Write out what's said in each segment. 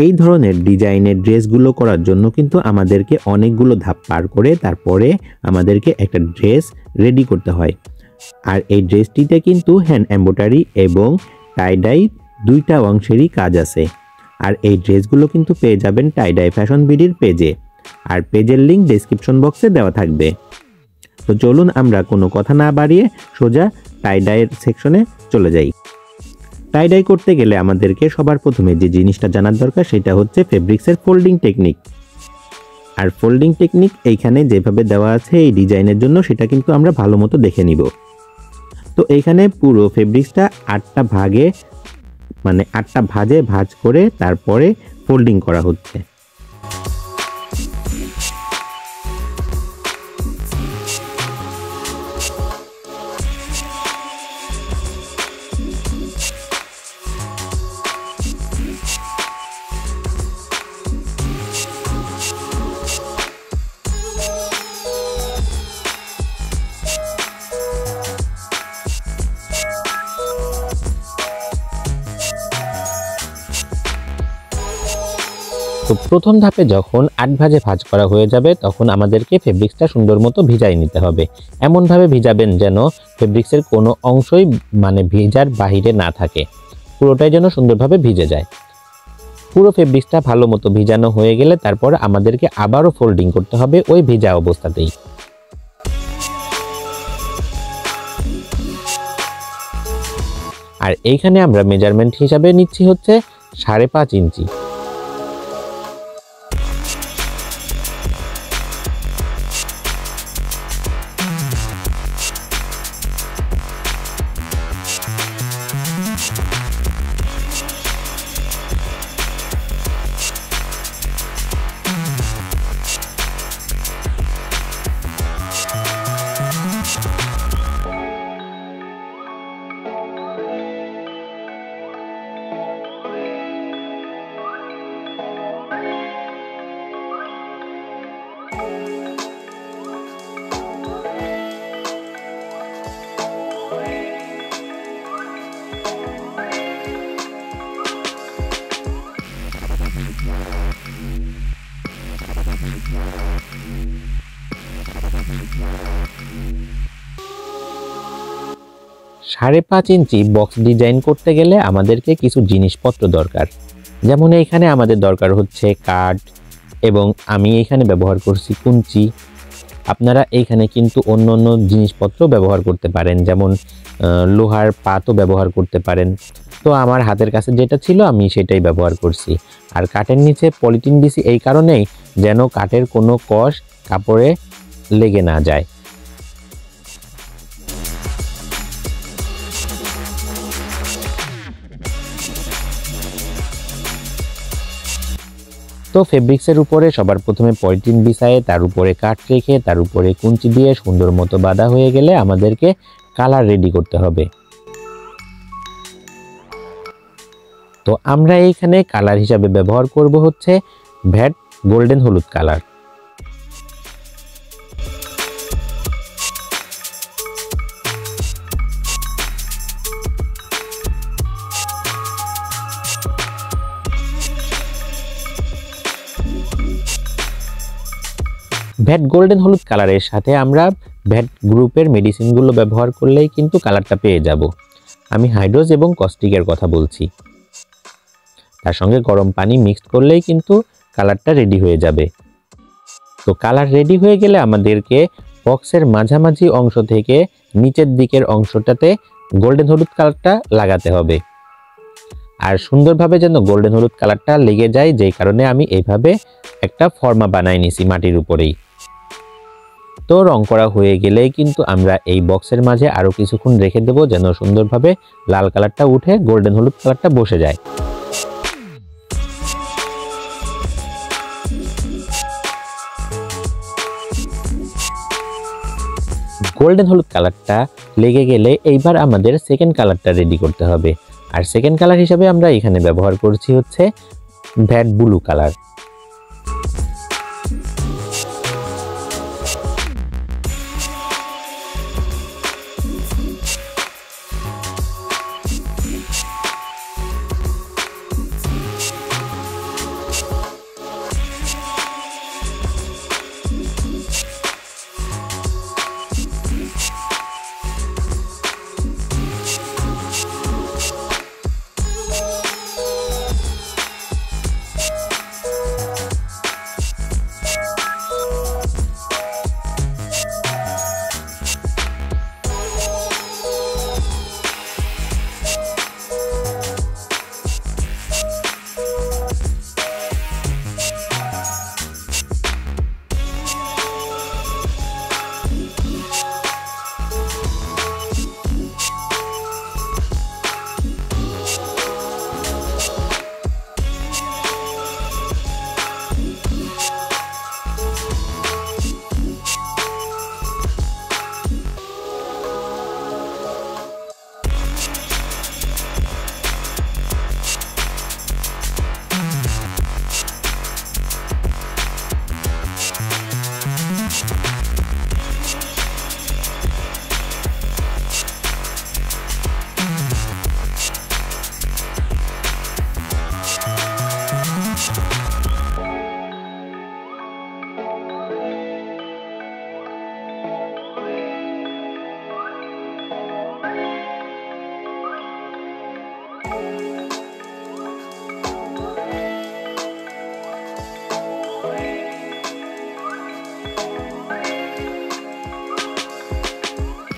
এই ধরনের ডিজাইনের ড্রেসগুলো করার জন্য কিন্তু আমাদেরকে অনেকগুলো ধাপ পার করে তারপরে আমাদেরকে একটা ড্রেস রেডি করতে হয়। আর এই ড্রেসটিতে কিন্তু হ্যান্ড এমব্রয়ডারি এবং টাইডাই দুইটা অংশেরই কাজ আছে। আর এই ড্রেসগুলো কিন্তু পেয়ে যাবেন টাইডাই ফ্যাশন বিডির পেজে, আর পেজের লিঙ্ক ডেসক্রিপশন বক্সে দেওয়া থাকবে। তো চলুন আমরা কোনো কথা না বাড়িয়ে সোজা টাইডাইয়ের সেকশনে চলে যাই। টাইডাই করতে গেলে আমাদেরকে সবার প্রথমে যে জিনিসটা জানার দরকার সেটা হচ্ছে ফেব্রিক্সের ফোল্ডিং টেকনিক। আর ফোল্ডিং টেকনিক এইখানে যেভাবে দেওয়া আছে এই ডিজাইনের জন্য সেটা কিন্তু আমরা ভালো মতো দেখে নিব। তো এইখানে পুরো ফেব্রিক্সটা 8টা ভাগে মানে 8টা ভাঁজে ভাঁজ করে তারপরে ফোল্ডিং করা হচ্ছে। তো প্রথম ধাপে যখন 8 ভাঁজে ভাঁজ করা হয়ে যাবে তখন আমাদেরকে ফেব্রিক্সটা সুন্দর মতো ভিজাই নিতে হবে। এমনভাবে ভিজাবেন যেন ফেব্রিক্সের কোনো অংশই মানে ভিজার বাহিরে না থাকে, পুরোটাই যেন সুন্দরভাবে ভিজে যায়। পুরো ফেব্রিক্সটা ভালো মতো ভিজানো হয়ে গেলে তারপর আমাদেরকে আবারও ফোল্ডিং করতে হবে ওই ভিজা অবস্থাতেই। আর এইখানে আমরা মেজারমেন্ট হিসাবে নিচ্ছি হচ্ছে 5.5 ইঞ্চি। সাড়ে 5 ইঞ্চি বক্স ডিজাইন করতে গেলে আমাদেরকে কিছু জিনিসপত্র দরকার। যেমন এইখানে আমাদের দরকার হচ্ছে কাঠ এবং আমি এইখানে ব্যবহার করছি কুঞ্চি। আপনারা এইখানে কিন্তু অন্য অন্য জিনিসপত্র ব্যবহার করতে পারেন, যেমন লোহার পাতও ব্যবহার করতে পারেন। তো আমার হাতের কাছে যেটা ছিল আমি সেটাই ব্যবহার করছি। আর কাঠের নিচে পলিথিন দিছি এই কারণেই যেন কাঠের কোনো কষ কাপড়ে লেগে না যায়। তো ফেব্রিক্সের উপরে সবার প্রথমে পলিথিন বিছায়ে তার উপরে কাঠ রেখে তার উপরে কুঞ্চি দিয়ে সুন্দর মতো বাঁধা হয়ে গেলে আমাদেরকে কালার রেডি করতে হবে। তো আমরা এইখানে কালার হিসাবে ব্যবহার করব হচ্ছে ভ্যাট গোল্ডেন হলুদ কালার। ভ্যাট গোল্ডেন হলুদ কালারের সাথে আমরা ভ্যাট গ্রুপের মেডিসিনগুলো ব্যবহার করলেই কিন্তু কালারটা পেয়ে যাব। আমি হাইড্রোজ এবং কস্টিকের কথা বলছি। তার সঙ্গে গরম পানি মিক্সড করলেই কিন্তু কালারটা রেডি হয়ে যাবে। তো কালার রেডি হয়ে গেলে আমাদেরকে বক্সের মাঝামাঝি অংশ থেকে নিচের দিকের অংশটাতে গোল্ডেন হলুদ কালারটা লাগাতে হবে। আর সুন্দরভাবে যেন গোল্ডেন হলুদ কালারটা লেগে যায়, যেই কারণে আমি এইভাবে একটা ফর্মা বানাই নিছি মাটির উপরেই। তো রং করা হয়ে গেলেই কিন্তু আমরা এই বক্সের মাঝে আরো কিছুক্ষণ রেখে দেব যেন সুন্দরভাবে লাল কালারটা উঠে গোল্ডেন হলুদ কালারটা বসে যায়। গোল্ডেন হলুদ কালারটা লেগে গেলে এইবার আমাদের সেকেন্ড কালারটা রেডি করতে হবে। আর সেকেন্ড কালার হিসাবে আমরা এখানে ব্যবহার করছি হচ্ছে ভ্যাট ব্লু কালার।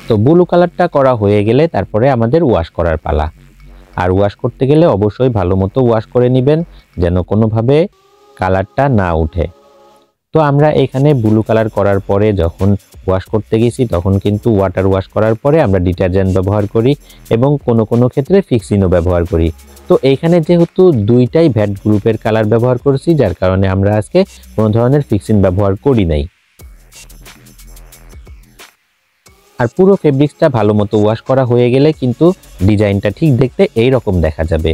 তো ব্লু কালারটা করা হয়ে গেলে তারপরে আমাদের ওয়াশ করার পালা। আর ওয়াশ করতে গেলে অবশ্যই ভালো মতো ওয়াশ করে নেবেন যেন কোনোভাবে কালারটা না উঠে। তো আমরা এখানে ব্লু কালার করার পরে যখন ওয়াশ করতে গেছি তখন কিন্তু ওয়াটার ওয়াশ করার পরে আমরা ডিটারজেন্ট ব্যবহার করি এবং কোনো ক্ষেত্রে ফিক্সিনও ব্যবহার করি। তো এইখানে যেহেতু দুইটাই ভ্যাট গ্রুপের কালার ব্যবহার করছি যার কারণে আমরা আজকে কোনো ধরনের ফিক্সিন ব্যবহার করি নাই। আর পুরো ফেব্রিক্সটা ভালো মতো ওয়াশ করা হয়ে গেলে কিন্তু ডিজাইনটা ঠিক দেখতে এই রকম দেখা যাবে।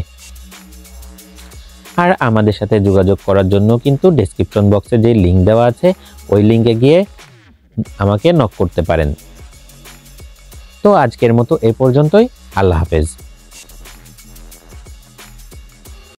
আর আমাদের সাথে যোগাযোগ করার জন্য কিন্তু ডেসক্রিপশন বক্সে যে লিঙ্ক দেওয়া আছে ওই লিঙ্কে গিয়ে আমাকে নক করতে পারেন। তো আজকের মতো এ পর্যন্তই। আল্লাহ হাফেজ।